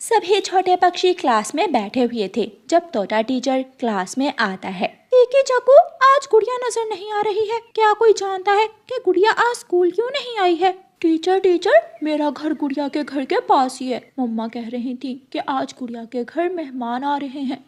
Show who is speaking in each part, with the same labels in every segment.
Speaker 1: सभी छोटे पक्षी क्लास में बैठे हुए थे जब तोता टीचर क्लास में आता है। एके जग्गू, आज गुड़िया नजर नहीं आ रही है। क्या कोई जानता है कि गुड़िया आज स्कूल क्यों नहीं आई है? टीचर टीचर, मेरा घर गुड़िया के घर के पास ही है। मम्मा कह रही थी कि आज गुड़िया के घर मेहमान आ रहे हैं।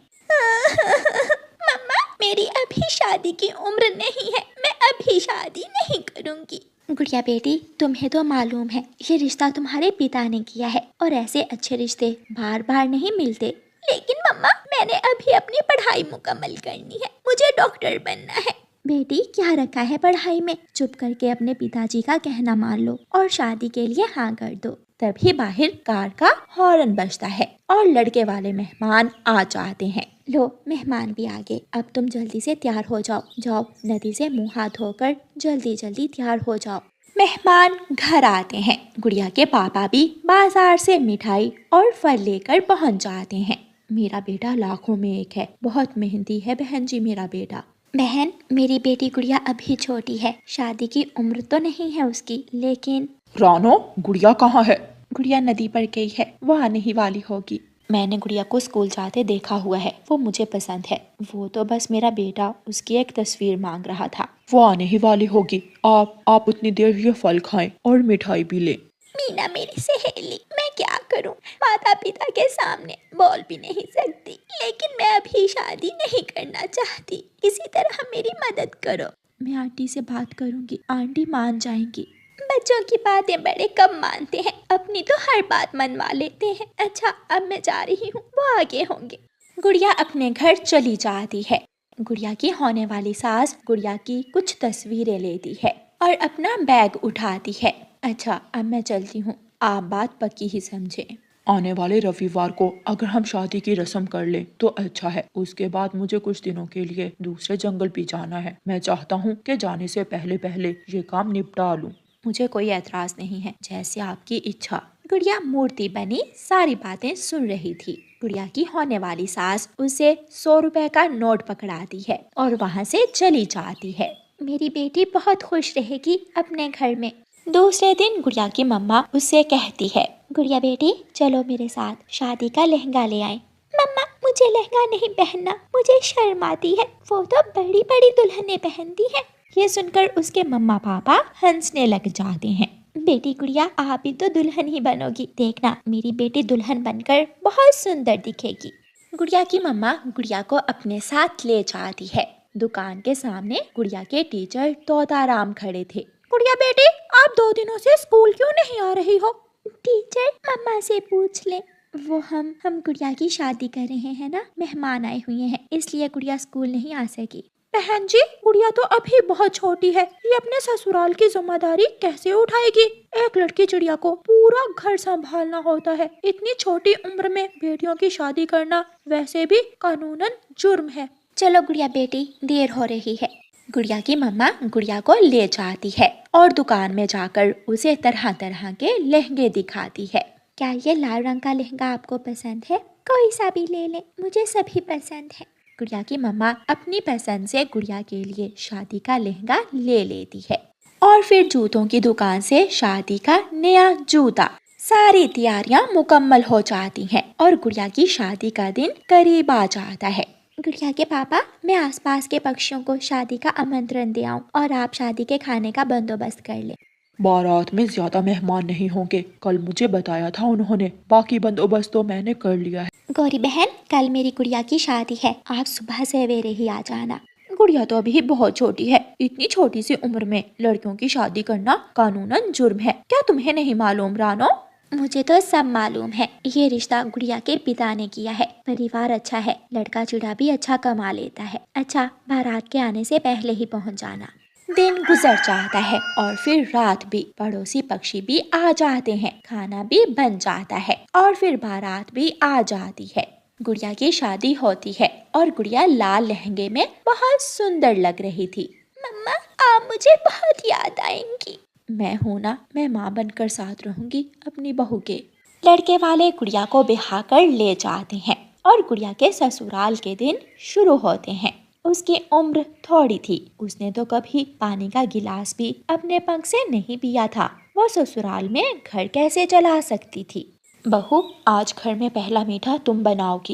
Speaker 1: मम्मा, मेरी अभी शादी की उम्र नहीं है, मैं अभी शादी नहीं करूँगी। गुड़िया बेटी, तुम्हें तो मालूम है ये रिश्ता तुम्हारे पिता ने किया है और ऐसे अच्छे रिश्ते बार बार नहीं मिलते। लेकिन मम्मा, मैंने अभी अपनी पढ़ाई मुकम्मल करनी है, मुझे डॉक्टर बनना है। बेटी, क्या रखा है पढ़ाई में? चुप करके अपने पिताजी का कहना मान लो और शादी के लिए हाँ कर दो। तभी बाहर कार का हॉर्न बजता है और लड़के वाले मेहमान आ जाते हैं। लो, मेहमान भी आ गए, अब तुम जल्दी से तैयार हो जाओ। जाओ, नदी से मुंह हाथ धोकर जल्दी जल्दी तैयार हो जाओ। मेहमान घर आते हैं। गुड़िया के पापा भी बाजार से मिठाई और फल लेकर पहुंच जाते हैं। मेरा बेटा लाखों में एक है, बहुत मेहनती है बहन जी मेरा बेटा। बहन, मेरी बेटी गुड़िया अभी छोटी है, शादी की उम्र तो नहीं है उसकी, लेकिन
Speaker 2: रानो, गुड़िया कहाँ है?
Speaker 1: गुड़िया नदी पर गई है, वो आने ही वाली होगी। मैंने गुड़िया को स्कूल जाते देखा हुआ है, वो मुझे पसंद है। वो तो बस मेरा बेटा उसकी एक तस्वीर मांग रहा था।
Speaker 2: वो आने ही वाली होगी। आप उतनी देर ये फल खाएं और मिठाई भी लें।
Speaker 1: मीना मेरी सहेली, मैं क्या करूं? माता पिता के सामने बोल भी नहीं सकती, लेकिन मैं अभी शादी नहीं करना चाहती। किसी तरह मेरी मदद करो। मैं आंटी से बात करूंगी, आंटी मान जाएंगी। बच्चों की बातें बड़े कम मानते हैं, अपनी तो हर बात मनवा लेते हैं। अच्छा, अब मैं जा रही हूँ, वो आगे होंगे। गुड़िया अपने घर चली जाती है। गुड़िया की होने वाली सास गुड़िया की कुछ तस्वीरें लेती है और अपना बैग उठाती है। अच्छा, अब मैं चलती हूँ, आप बात पक्की ही समझे।
Speaker 2: आने वाले रविवार को अगर हम शादी की रस्म कर लें तो अच्छा है। उसके बाद मुझे कुछ दिनों के लिए दूसरे जंगल भी जाना है। मैं चाहता हूँ कि जाने से पहले पहले ये काम निपटा लूँ।
Speaker 1: मुझे कोई एतराज नहीं है, जैसे आपकी इच्छा। गुड़िया मूर्ति बनी सारी बातें सुन रही थी। गुड़िया की होने वाली सास उसे 100 रुपए का नोट पकड़ाती है और वहाँ से चली जाती है। मेरी बेटी बहुत खुश रहेगी अपने घर में। दूसरे दिन गुड़िया की मम्मा उससे कहती है, गुड़िया बेटी, चलो मेरे साथ शादी का लहंगा ले आए। मम्मा, मुझे लहंगा नहीं पहनना, मुझे शर्म आती है, वो तो बड़ी बड़ी दुल्हनें पहनती हैं। ये सुनकर उसके मम्मा पापा हंसने लग जाते हैं। बेटी गुड़िया, आप भी तो दुल्हन ही बनोगी, देखना मेरी बेटी दुल्हन बनकर बहुत सुंदर दिखेगी। गुड़िया की मम्मा गुड़िया को अपने साथ ले जाती है। दुकान के सामने गुड़िया के टीचर तोताराम खड़े थे। गुड़िया बेटी, आप 2 दिनों से स्कूल क्यों नहीं आ रही हो? टीचर, मम्मा से पूछ ले। वो हम गुड़िया की शादी कर रहे हैं ना, मेहमान आए हुए हैं, इसलिए गुड़िया स्कूल नहीं आ सकी। बहन जी, गुड़िया तो अभी बहुत छोटी है, ये अपने ससुराल की जिम्मेदारी कैसे उठाएगी? एक लड़की चिड़िया को पूरा घर संभालना होता है। इतनी छोटी उम्र में बेटियों की शादी करना वैसे भी कानूनन जुर्म है। चलो गुड़िया बेटी, देर हो रही है। गुड़िया की मम्मा गुड़िया को ले जाती है और दुकान में जाकर उसे तरह तरह के लहंगे दिखाती है। क्या ये लाल रंग का लहंगा आपको पसंद है? कोई सा भी ले लें, मुझे सभी पसंद है। गुड़िया की मम्मा अपनी पसंद से गुड़िया के लिए शादी का लहंगा ले लेती है और फिर जूतों की दुकान से शादी का नया जूता। सारी तैयारियां मुकम्मल हो जाती हैं और गुड़िया की शादी का दिन करीब आ जाता है। गुड़िया के पापा, मैं आसपास के पक्षियों को शादी का आमंत्रण दे आऊं और आप शादी के खाने का बंदोबस्त कर ले।
Speaker 2: बारात में ज्यादा मेहमान नहीं होंगे, कल मुझे बताया था उन्होंने। बाकी बंदोबस्त तो मैंने कर लिया है।
Speaker 1: गौरी बहन, कल मेरी गुड़िया की शादी है, आप सुबह सवेरे ही आ जाना। गुड़िया तो अभी बहुत छोटी है, इतनी छोटी सी उम्र में लड़कियों की शादी करना कानूनन जुर्म है। क्या तुम्हें नहीं मालूम रानो? मुझे तो सब मालूम है, ये रिश्ता गुड़िया के पिता ने किया है। परिवार अच्छा है, लड़का चिड़ा भी अच्छा कमा लेता है। अच्छा, बारात के आने से पहले ही पहुँच जाना। दिन गुजर जाता है और फिर रात भी। पड़ोसी पक्षी भी आ जाते हैं, खाना भी बन जाता है और फिर बारात भी आ जाती है। गुड़िया की शादी होती है और गुड़िया लाल लहंगे में बहुत सुंदर लग रही थी। मम्मा, आप मुझे बहुत याद आएंगी। मैं हूँ ना, मैं माँ बनकर साथ रहूंगी अपनी बहू के। लड़के वाले गुड़िया को बिहा कर ले जाते हैं और गुड़िया के ससुराल के दिन शुरू होते हैं। उसकी उम्र थोड़ी थी, उसने तो कभी पानी का गिलास भी अपने पंख से नहीं पिया था। वो ससुराल में घर कैसे चला सकती थी? बहू, आज घर में पहला मीठा तुम बनाओगी।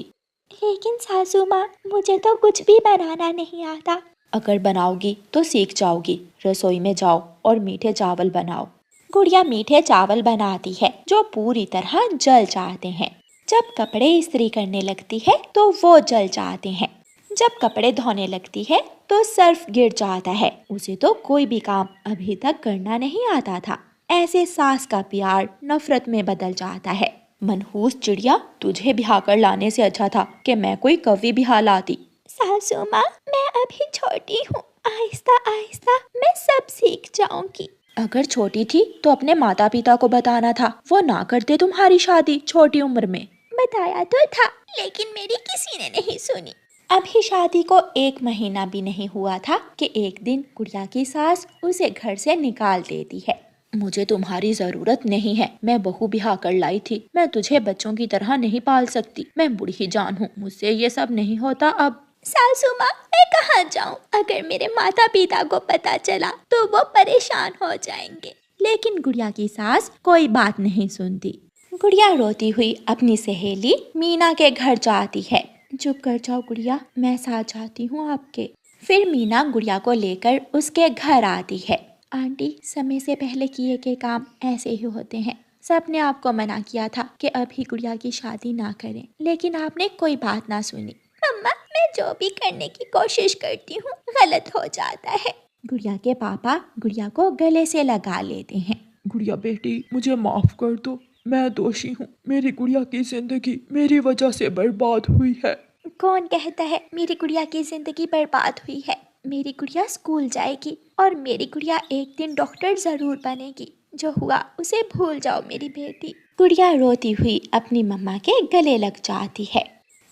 Speaker 1: लेकिन सासू माँ, मुझे तो कुछ भी बनाना नहीं आता। अगर बनाओगी तो सीख जाओगी। रसोई में जाओ और मीठे चावल बनाओ। गुड़िया मीठे चावल बनाती है जो पूरी तरह जल जाते हैं। जब कपड़े इस्त्री करने लगती है तो वो जल जाते हैं। जब कपड़े धोने लगती है तो सर्फ गिर जाता है। उसे तो कोई भी काम अभी तक करना नहीं आता था। ऐसे सास का प्यार नफरत में बदल जाता है। मनहूस चिड़िया, तुझे ब्याह कर लाने से अच्छा था कि मैं कोई कवि ब्याह लाती। सासू माँ, मैं अभी छोटी हूँ, आहिस्ता आहिस्ता मैं सब सीख जाऊंगी। अगर छोटी थी तो अपने माता पिता को बताना था, वो ना करते तुम्हारी शादी छोटी उम्र में। बताया तो था, लेकिन मेरी किसी ने नहीं सुनी। अभी शादी को 1 महीना भी नहीं हुआ था कि एक दिन गुड़िया की सास उसे घर से निकाल देती है। मुझे तुम्हारी जरूरत नहीं है, मैं बहू ब्याह कर लाई थी। मैं तुझे बच्चों की तरह नहीं पाल सकती। मैं बूढ़ी जान हूँ, मुझसे ये सब नहीं होता अब। सासू माँ, मैं कहाँ जाऊँ? अगर मेरे माता पिता को पता चला तो वो परेशान हो जाएंगे। लेकिन गुड़िया की सास कोई बात नहीं सुनती। गुड़िया रोती हुई अपनी सहेली मीना के घर जाती है। चुप कर जाओ गुड़िया, मैं साथ जाती हूँ आपके। फिर मीना गुड़िया को लेकर उसके घर आती है। आंटी, समय से पहले किए के काम ऐसे ही होते हैं। सबने आपको मना किया था कि अभी गुड़िया की शादी ना करें, लेकिन आपने कोई बात ना सुनी। मम्मा, मैं जो भी करने की कोशिश करती हूँ गलत हो जाता है। गुड़िया के पापा गुड़िया को गले से लगा लेते हैं।
Speaker 2: गुड़िया बेटी, मुझे माफ कर दो। मैं दोषी हूँ। मेरी गुड़िया की जिंदगी मेरी वजह से बर्बाद हुई है।
Speaker 1: कौन कहता है मेरी गुड़िया की जिंदगी बर्बाद हुई है? मेरी गुड़िया स्कूल जाएगी और मेरी गुड़िया एक दिन डॉक्टर जरूर बनेगी। जो हुआ उसे भूल जाओ मेरी बेटी। गुड़िया रोती हुई अपनी मम्मा के गले लग जाती है।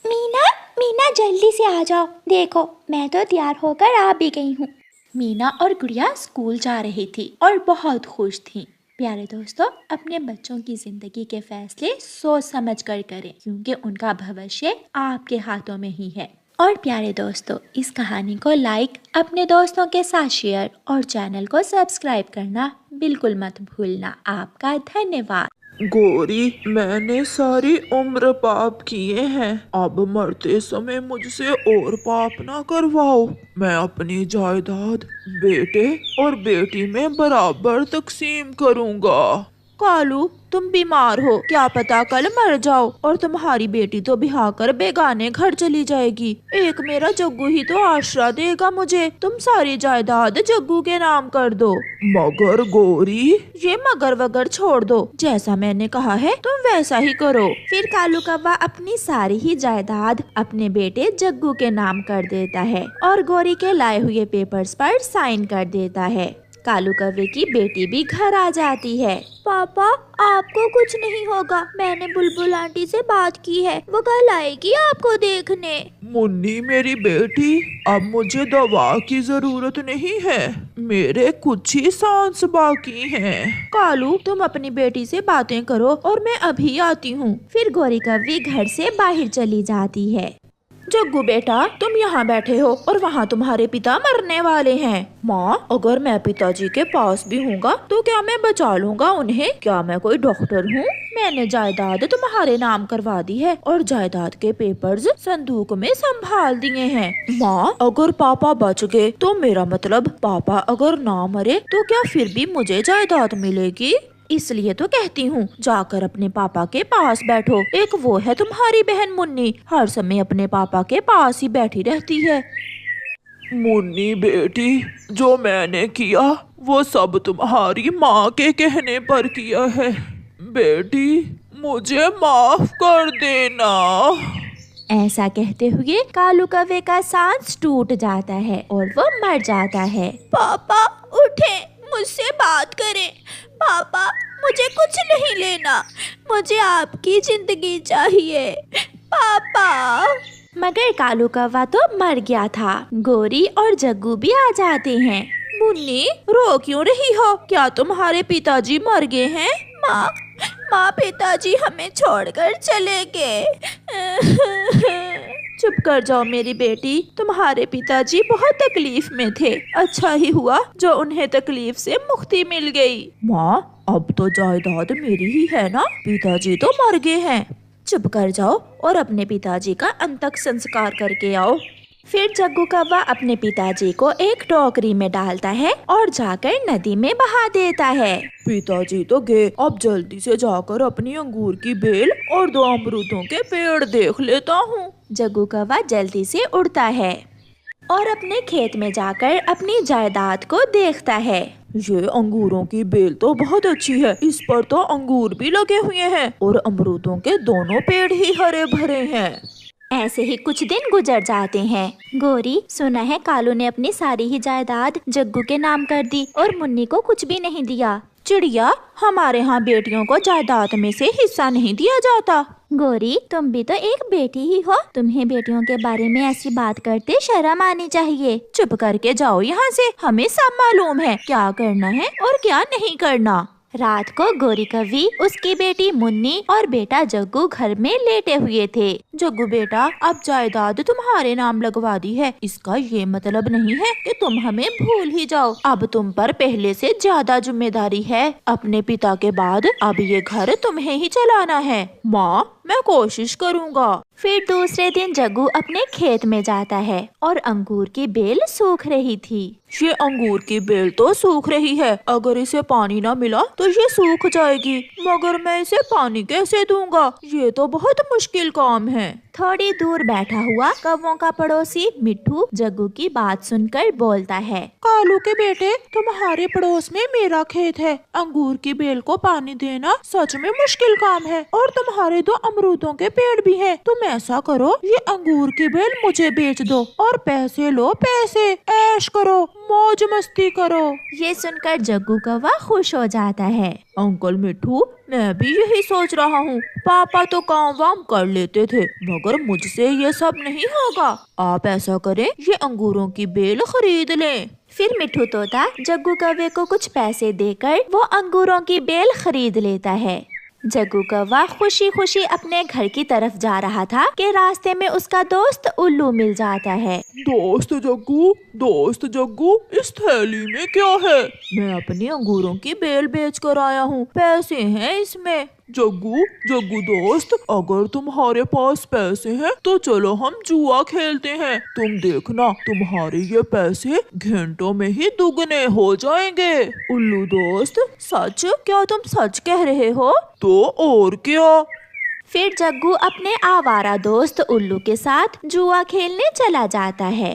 Speaker 1: मीना, मीना जल्दी से आ जाओ, देखो मैं तो तैयार होकर आ भी गई हूँ। मीना और गुड़िया स्कूल जा रही थी और बहुत खुश थी। प्यारे दोस्तों, अपने बच्चों की जिंदगी के फैसले सोच समझ कर करें, क्योंकि उनका भविष्य आपके हाथों में ही है। और प्यारे दोस्तों, इस कहानी को लाइक, अपने दोस्तों के साथ शेयर और चैनल को सब्सक्राइब करना बिल्कुल मत भूलना। आपका धन्यवाद।
Speaker 2: गौरी, मैंने सारी उम्र पाप किए हैं। अब मरते समय मुझसे और पाप ना करवाओ। मैं अपनी जायदाद बेटे और बेटी में बराबर तकसीम करूंगा।
Speaker 3: कालू, तुम बीमार हो, क्या पता कल मर जाओ और तुम्हारी बेटी तो ब्याह कर बेगाने घर चली जाएगी। एक मेरा जग्गू ही तो आसरा देगा मुझे। तुम सारी जायदाद जग्गू के नाम कर दो।
Speaker 2: मगर गौरी,
Speaker 3: ये मगर वगर छोड़ दो, जैसा मैंने कहा है तुम वैसा ही करो। फिर कालू कौवा अपनी सारी ही जायदाद अपने बेटे जग्गू के नाम कर देता है और गौरी के लाए हुए पेपर्स पर साइन कर देता है। कालू कौवे की बेटी भी घर आ जाती है। पापा, आपको कुछ नहीं होगा, मैंने बुलबुल आंटी से बात की है, वो कल आएगी आपको देखने।
Speaker 2: मुन्नी मेरी बेटी, अब मुझे दवा की जरूरत नहीं है। मेरे कुछ ही सांस बाकी हैं।
Speaker 3: कालू, तुम अपनी बेटी से बातें करो और मैं अभी आती हूँ।
Speaker 1: फिर गौरी कौवी घर से बाहर चली जाती है।
Speaker 3: जग्गू बेटा, तुम यहाँ बैठे हो और वहाँ तुम्हारे पिता मरने वाले हैं। माँ, अगर मैं पिताजी के पास भी हूँगा तो क्या मैं बचा लूँगा उन्हें? क्या मैं कोई डॉक्टर हूँ? मैंने जायदाद तुम्हारे नाम करवा दी है और जायदाद के पेपर्स संदूक में संभाल दिए हैं। माँ, अगर पापा बच गए तो मेरा मतलब पापा अगर ना मरे तो क्या फिर भी मुझे जायदाद मिलेगी? इसलिए तो कहती हूँ, जाकर अपने पापा के पास बैठो। एक वो है तुम्हारी बहन मुन्नी, हर समय अपने पापा के पास ही बैठी रहती है।
Speaker 2: मुन्नी बेटी, जो मैंने किया वो सब तुम्हारी माँ के कहने पर किया है। बेटी, मुझे माफ कर देना।
Speaker 1: ऐसा कहते हुए कालू कौवे का सांस टूट जाता है और वो मर जाता है।
Speaker 3: पापा उठे, मुझसे बात करें। पापा, मुझे कुछ नहीं लेना, मुझे आपकी जिंदगी चाहिए। पापा।
Speaker 1: मगर कालू कौवा तो मर गया था। गौरी और जग्गू भी आ जाते हैं।
Speaker 3: मुन्नी, रो क्यों रही हो? क्या तुम्हारे पिताजी मर गए हैं? माँ, पिताजी हमें छोड़कर चले गए। चुप कर जाओ मेरी बेटी, तुम्हारे पिताजी बहुत तकलीफ में थे। अच्छा ही हुआ जो उन्हें तकलीफ से मुक्ति मिल गई। माँ, अब तो जायदाद मेरी ही है ना, पिताजी तो मर गए हैं। चुप कर जाओ और अपने पिताजी का अंतिम संस्कार करके आओ। फिर जग्गू कौवा अपने पिताजी को एक टोकरी में डालता है और जाकर नदी में बहा देता है। पिताजी तो गए, अब जल्दी से जाकर अपनी अंगूर की बेल और 2 अमरूदों के पेड़ देख लेता हूँ।
Speaker 1: जग्गू कौवा जल्दी से उड़ता है और अपने खेत में जाकर अपनी जायदाद को देखता है।
Speaker 3: ये अंगूरों की बेल तो बहुत अच्छी है, इस पर तो अंगूर भी लगे हुए हैं और अमरूदों के दोनों पेड़ ही हरे भरे हैं।
Speaker 1: ऐसे ही कुछ दिन गुजर जाते हैं। गोरी, सुना है कालू ने अपनी सारी ही जायदाद जग्गू के नाम कर दी और मुन्नी को कुछ भी नहीं दिया।
Speaker 3: चिड़िया, हमारे यहाँ बेटियों को जायदाद में से हिस्सा नहीं दिया जाता।
Speaker 1: गोरी, तुम भी तो एक बेटी ही हो, तुम्हें बेटियों के बारे में ऐसी बात करते शर्म आनी चाहिए।
Speaker 3: चुप करके जाओ यहाँ से, हमें सब मालूम है क्या करना है और क्या नहीं करना।
Speaker 1: रात को गोरी कौवी, उसकी बेटी मुन्नी और बेटा जग्गू घर में लेटे हुए थे।
Speaker 3: जग्गू बेटा, अब जायदाद तुम्हारे नाम लगवा दी है, इसका ये मतलब नहीं है कि तुम हमें भूल ही जाओ। अब तुम पर पहले से ज्यादा जिम्मेदारी है। अपने पिता के बाद अब ये घर तुम्हें ही चलाना है। माँ, मैं कोशिश करूँगा।
Speaker 1: फिर दूसरे दिन जग्गू अपने खेत में जाता है और अंगूर की बेल सूख रही थी।
Speaker 3: ये अंगूर की बेल तो सूख रही है, अगर इसे पानी ना मिला तो ये सूख जाएगी, मगर मैं इसे पानी कैसे दूंगा? ये तो बहुत मुश्किल काम है।
Speaker 1: थोड़ी दूर बैठा हुआ कौवों का पड़ोसी मिट्ठू जग्गू की बात सुनकर बोलता है।
Speaker 3: कालू के बेटे, तुम्हारे पड़ोस में मेरा खेत है, अंगूर की बेल को पानी देना सच में मुश्किल काम है और तुम्हारे 2 अमरूदों के पेड़ भी हैं। तुम ऐसा करो, ये अंगूर की बेल मुझे बेच दो और पैसे लो, पैसे ऐश करो, मौज मस्ती करो।
Speaker 1: ये सुनकर जग्गू कौवा खुश हो जाता है।
Speaker 3: अंकल मिट्ठू, मैं भी यही सोच रहा हूँ। पापा तो काम वाम कर लेते थे, मगर मुझसे ये सब नहीं होगा। आप ऐसा करें, ये अंगूरों की बेल खरीद लें।
Speaker 1: फिर मिट्ठू तोता जग्गू कौवे को कुछ पैसे देकर वो अंगूरों की बेल खरीद लेता है। जग्गू कौवा खुशी खुशी अपने घर की तरफ जा रहा था कि रास्ते में उसका दोस्त उल्लू मिल जाता है।
Speaker 2: दोस्त जग्गू, इस थैली में क्या है?
Speaker 3: मैं अपनी अंगूरों की बेल बेच कर आया हूँ, पैसे हैं इसमें।
Speaker 2: जग्गू दोस्त, अगर तुम्हारे पास पैसे हैं तो चलो हम जुआ खेलते हैं। तुम देखना, तुम्हारे ये पैसे घंटों में ही दुगने हो जाएंगे।
Speaker 3: उल्लू दोस्त, सच? क्या तुम सच कह रहे हो?
Speaker 2: तो और क्या।
Speaker 1: फिर जग्गू अपने आवारा दोस्त उल्लू के साथ जुआ खेलने चला जाता है।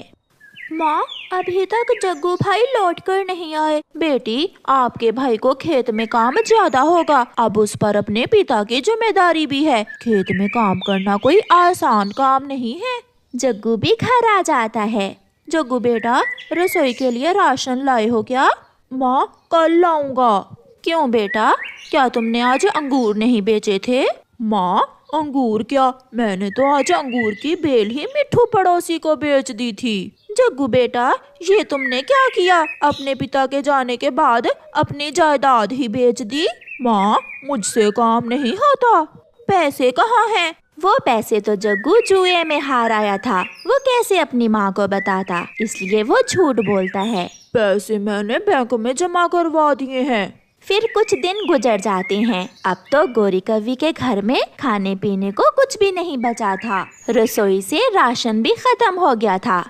Speaker 3: माँ, अभी तक जग्गू भाई लौट कर नहीं आए। बेटी, आपके भाई को खेत में काम ज्यादा होगा, अब उस पर अपने पिता की जिम्मेदारी भी है। खेत में काम करना कोई आसान काम नहीं है।
Speaker 1: जग्गू भी घर आ जाता है।
Speaker 3: जग्गू बेटा, रसोई के लिए राशन लाए हो क्या? माँ, कल लाऊंगा। क्यों बेटा, क्या तुमने आज अंगूर नहीं बेचे थे? माँ, अंगूर क्या, मैंने तो आज अंगूर की बेल ही मिट्ठू पड़ोसी को बेच दी थी। जग्गू बेटा, ये तुमने क्या किया? अपने पिता के जाने के बाद अपनी जायदाद ही बेच दी। माँ, मुझसे काम नहीं होता। पैसे कहाँ हैं?
Speaker 1: वो पैसे तो जग्गू जुए में हार आया था, वो कैसे अपनी माँ को बताता, इसलिए वो झूठ बोलता है।
Speaker 3: पैसे मैंने बैंक में जमा करवा दिए हैं।
Speaker 1: फिर कुछ दिन गुजर जाते हैं। अब तो गोरी कौवी के घर में खाने पीने को कुछ भी नहीं बचा था, रसोई से राशन भी खत्म हो गया था।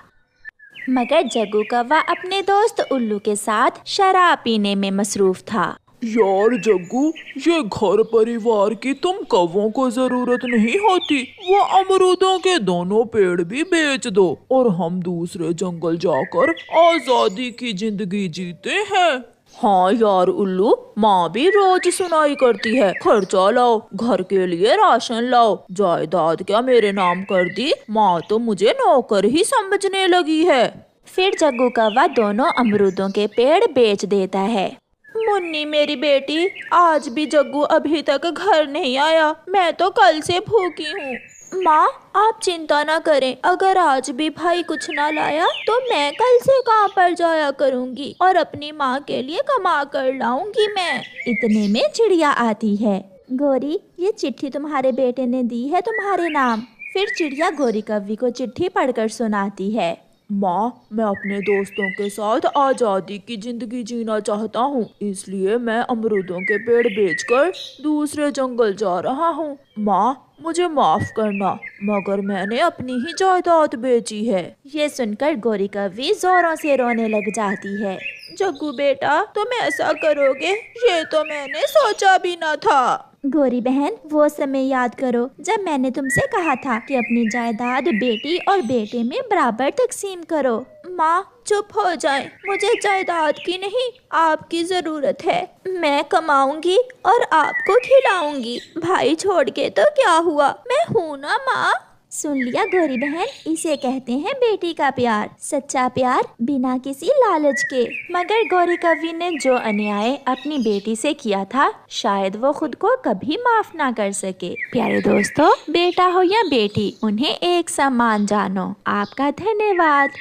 Speaker 1: मगर जग्गू कौवा अपने दोस्त उल्लू के साथ शराब पीने में मसरूफ था।
Speaker 2: यार जग्गू, ये घर परिवार की तुम कौवों को जरूरत नहीं होती। वो अमरूदों के दोनों पेड़ भी बेच दो और हम दूसरे जंगल जाकर आजादी की जिंदगी जीते हैं।
Speaker 3: हाँ यार उल्लू, माँ भी रोज सुनाई करती है, खर्चा लाओ, घर के लिए राशन लाओ। जायदाद क्या मेरे नाम कर दी? माँ तो मुझे नौकर ही समझने लगी है।
Speaker 1: फिर जग्गू कौवा दोनों अमरूदों के पेड़ बेच देता है।
Speaker 3: मुन्नी मेरी बेटी, आज भी जग्गू अभी तक घर नहीं आया, मैं तो कल से भूखी हूँ। माँ, आप चिंता ना करें, अगर आज भी भाई कुछ ना लाया तो मैं कल से काम पर जाया करूँगी और अपनी माँ के लिए कमा कर लाऊंगी मैं।
Speaker 1: इतने में चिड़िया आती है। गोरी, ये चिट्ठी तुम्हारे बेटे ने दी है तुम्हारे नाम। फिर चिड़िया गौरी कव्वी को चिट्ठी पढ़कर सुनाती है।
Speaker 3: माँ, मैं अपने दोस्तों के साथ आजादी की जिंदगी जीना चाहता हूँ, इसलिए मैं अमरूदों के पेड़ बेचकर दूसरे जंगल जा रहा हूँ। माँ, मुझे माफ करना, मगर मैंने अपनी ही जायदाद बेची है।
Speaker 1: ये सुनकर गौरी कव्वी जोरों से रोने लग जाती है।
Speaker 3: जग्गू बेटा, तुम ऐसा करोगे, ये तो मैंने सोचा भी न था।
Speaker 1: गौरी बहन, वो समय याद करो जब मैंने तुमसे कहा था कि अपनी जायदाद बेटी और बेटे में बराबर तकसीम करो।
Speaker 3: माँ, चुप हो जाए, मुझे जायदाद की नहीं, आपकी जरूरत है। मैं कमाऊंगी और आपको खिलाऊंगी। भाई छोड़ के तो क्या हुआ, मैं हूँ ना माँ।
Speaker 1: सुन लिया गौरी बहन, इसे कहते हैं बेटी का प्यार, सच्चा प्यार बिना किसी लालच के। मगर गौरी कव्वी ने जो अन्याय अपनी बेटी से किया था, शायद वो खुद को कभी माफ ना कर सके। प्यारे दोस्तों, बेटा हो या बेटी, उन्हें एक समान जानो। आपका धन्यवाद।